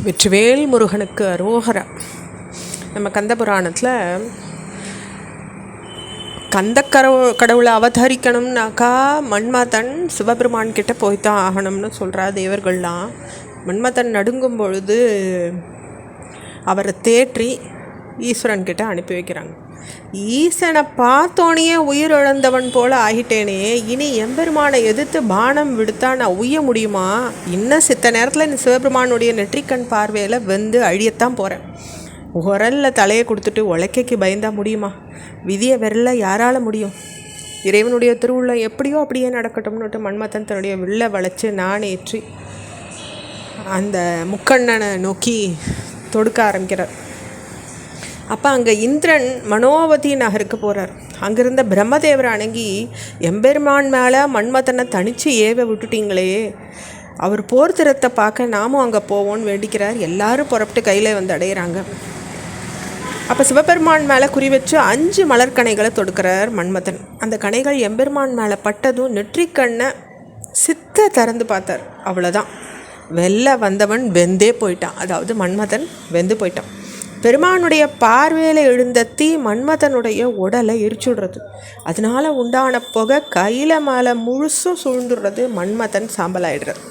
வெற்றிவேல் முருகனுக்கு அரோகரா. நம்ம கந்த புராணத்தில் கடவுளை அவதரிக்கணும்னாக்கா மன்மதன் சிவபெருமான் கிட்ட போய்தான் ஆகணும்னு சொல்கிறா தேவர்கள்லாம். மன்மதன் நடுங்கும் பொழுது அவரை தேற்றி ஈஸ்வரன் கிட்ட அனுப்பி வைக்கிறாங்க. ஈசனை பார்த்தோனையே உயிர் இழந்தவன் போல ஆகிட்டேனே, இனி எம்பெருமானை எதிர்த்து பானம் விடுத்தா நான் உய்ய முடியுமா? இன்னும் சித்த நேரத்தில் இந்த சிவபெருமானுடைய நெற்றிக்கண் பார்வையில் வெந்து அழியத்தான் போகிறேன். உரலில் தலையை கொடுத்துட்டு உலக்கைக்கு பயந்தா முடியுமா? விதியை வெல்ல யாரால் முடியும்? இறைவனுடைய திருவுள்ள எப்படியோ அப்படியே நடக்கட்டும்னுட்டு மன்மதன் தன்னுடைய வில்லை வளைச்சு நானேற்றி அந்த முக்கண்ணனை நோக்கி தொடுக்க ஆரம்பிக்கிறார். அப்போ அங்கே இந்திரன் மனோவதி நகருக்கு போகிறார். அங்கிருந்த பிரம்மதேவரை அணங்கி எம்பெருமான் மேலே மன்மதனை தனித்து ஏவ விட்டுட்டீங்களே, அவர் போர் திறத்தை பார்க்க நாமும் அங்கே போவோன்னு வேண்டிக்கிறார். எல்லாரும் புறப்பட்டு கையில் வந்து அடையிறாங்க. அப்போ சிவபெருமான் மேலே குறி வச்சு 5 மலர்கணைகளை தொடுக்கிறார் மன்மதன். அந்த கணைகள் எம்பெருமான் மேலே பட்டதும் நெற்றிக்கண்ணை சித்த திறந்து பார்த்தார். அவ்வளோதான், வெளில வந்தவன் வெந்தே போயிட்டான். அதாவது மன்மதன் வெந்து போயிட்டான். பெருமானுடைய பார்வையில் எழுந்த தீ மன்மதனுடைய உடலை எரிச்சுடுறது. அதனால உண்டான புகை கையில் மேலே முழுசும் சூழ்ந்துடுறது. மன்மதன் சாம்பலாயிடுறது.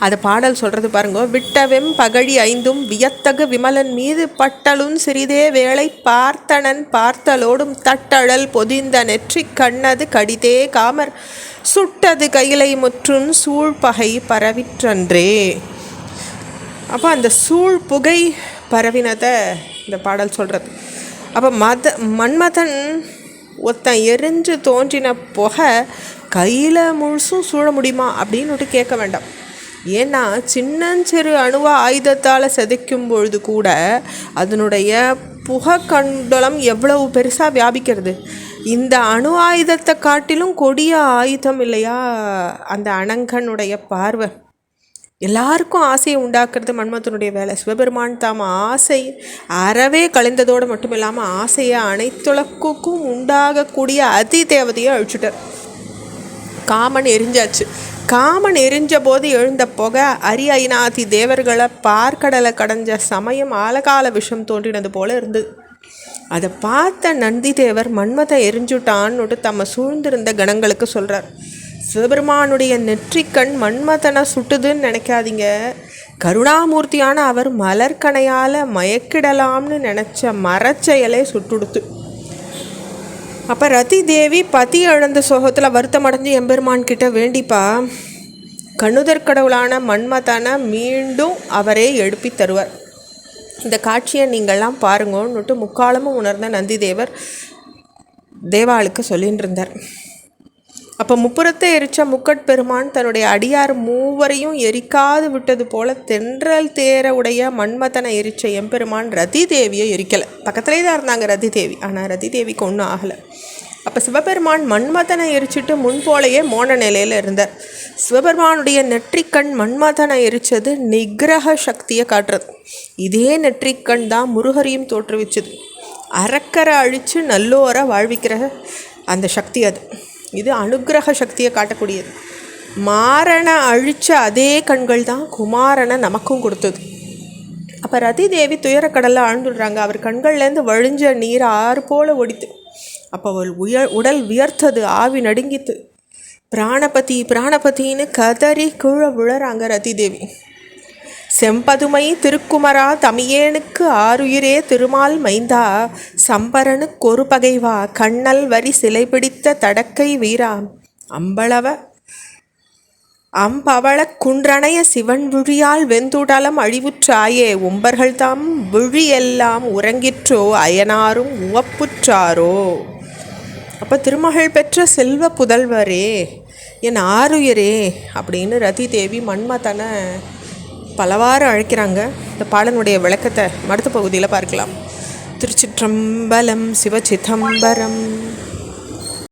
அது பாடல் சொல்கிறது பாருங்க. விட்டவெம் பகழி 5 வியத்தகு விமலன் மீது பட்டலுன் சிறிதே வேளை பார்த்தனன் பார்த்தலோடும் தட்டழல் பொதிந்த நெற்றி கண்ணது கடிதே காமர் சுட்டது கையிலை முற்றுன் சூழ்பகை பரவிற்றன்றே. அப்போ அந்த சூழ் புகை பரவினதை இந்த பாடல் சொல்கிறது. அப்போ மன்மதன் ஒருத்தன் எரிஞ்சு தோன்றின புகை கையில் முழுசும் சூழ முடியுமா அப்படின்னுட்டு கேட்க வேண்டாம். ஏன்னா சின்னஞ்சிறு அணுவா ஆயுதத்தால் செதைக்கும் பொழுது கூட அதனுடைய புகை கண்டலம் எவ்வளவு பெருசாக வியாபிக்கிறது. இந்த அணு ஆயுதத்தை காட்டிலும் கொடிய ஆயுதம் இல்லையா அந்த அனங்கனுடைய பார்வை. எல்லாருக்கும் ஆசையை உண்டாக்குறது மன்மதனுடைய வேலை. சிவபெருமான் தாம் ஆசை அறவே கலைந்ததோடு மட்டும் இல்லாமல் ஆசையை அனைத்துலக்குக்கும் உண்டாகக்கூடிய அதி தேவதையை அழிச்சுட்டார். காமன் எரிஞ்சாச்சு. காமன் எரிஞ்ச போது எழுந்த புகை அரியநாதி தேவர்களை பார்க்கடலை கடைஞ்ச சமயம் ஆலகால விஷம் தோன்றினது போல இருந்தது. அதை பார்த்த நந்தி தேவர் மன்மதை எரிஞ்சுட்டான்னு தம்மை சூழ்ந்திருந்த கணங்களுக்கு சொல்கிறார். சிவபெருமானுடைய நெற்றிக்கண் மன்மதனை சுட்டுதுன்னு நினைக்காதீங்க. கருணாமூர்த்தியான அவர் மலர்கணையால் மயக்கிடலாம்னு நினச்ச மரச்செயலை சுட்டுடுத்து. அப்போ ரதி தேவி பதி இழந்த சோகத்தில் வருத்தம் அடைஞ்சு எம்பெருமான் கிட்ட வேண்டிப்பா கண்ணுதற் கடவுளான மன்மதனை மீண்டும் அவரே எழுப்பி தருவார். இந்த காட்சியை நீங்கள்லாம் பாருங்கன்னுட்டு முக்காலமும் உணர்ந்த நந்தி தேவர் தேவாளுக்கு சொல்லின்னு இருந்தார். அப்போ முப்புறத்தை எரிச்ச முக்கட்பெருமான் தன்னுடைய அடியார் மூவரையும் எரிக்காது விட்டது போல தென்றல் தேர உடைய மன்மதனை எரிச்ச எம்பெருமான் ரதி தேவியை எரிக்கலை. பக்கத்துலேயே தான் இருந்தாங்க ரதி தேவி. ஆனால் ரதி தேவிக்கு ஒன்றும் ஆகலை. அப்போ சிவபெருமான் மன்மதனை எரிச்சிட்டு முன்போலையே மோன நிலையில் இருந்தார். சிவபெருமானுடைய நெற்றிக்கண் மன்மதனை எரிச்சது நிகிரக சக்தியை காட்டுறது. இதே நெற்றிக்கண் தான் முருகரையும் தோற்றுவிச்சது. அறக்கரை அழித்து நல்லோரை வாழ்விக்கிற அந்த சக்தி அது. இது அனுகிரக சக்தியை காட்டக்கூடியது. மாறனை அழித்த அதே கண்கள் தான் குமாரனை நமக்கும் கொடுத்தது. அப்போ ரதி தேவி துயரக்கடலில் ஆழ்ந்துடுறாங்க. அவர் கண்கள்லேருந்து வழிஞ்ச நீர் ஆறு போல் ஒடித்து. அப்போ அவள் உடல் வியர்த்தது, ஆவி நடுங்கித்து. பிராணபதி பிராணபதின்னு கதறி கீழே விழறாங்க ரதி தேவி. செம்பதுமை திருக்குமரா தமியேனுக்கு ஆறுயிரே திருமால் மைந்தா சம்பரனுக்கு ஒரு பகைவா கண்ணல் வரி சிலை பிடித்த தடக்கை வீரா அம்பவள குன்றணைய சிவன் விழியால் வெந்துடலம் அழிவுற்றாயே உம்பர்கள் தாம் விழியெல்லாம் உறங்கிற்றோ அயனாரும் உவப்புற்றாரோ. அப்போ திருமகள் பெற்ற செல்வ புதல்வரே என் ஆறுயிரே அப்படின்னு ரதி தேவி மன்மதனை பலவாறு அழைக்கிறாங்க. இந்த பாடனுடைய விளக்கத்தை அடுத்த பகுதியில் பார்க்கலாம். திருச்சிற்றம்பலம் சிவசிதம்பரம்.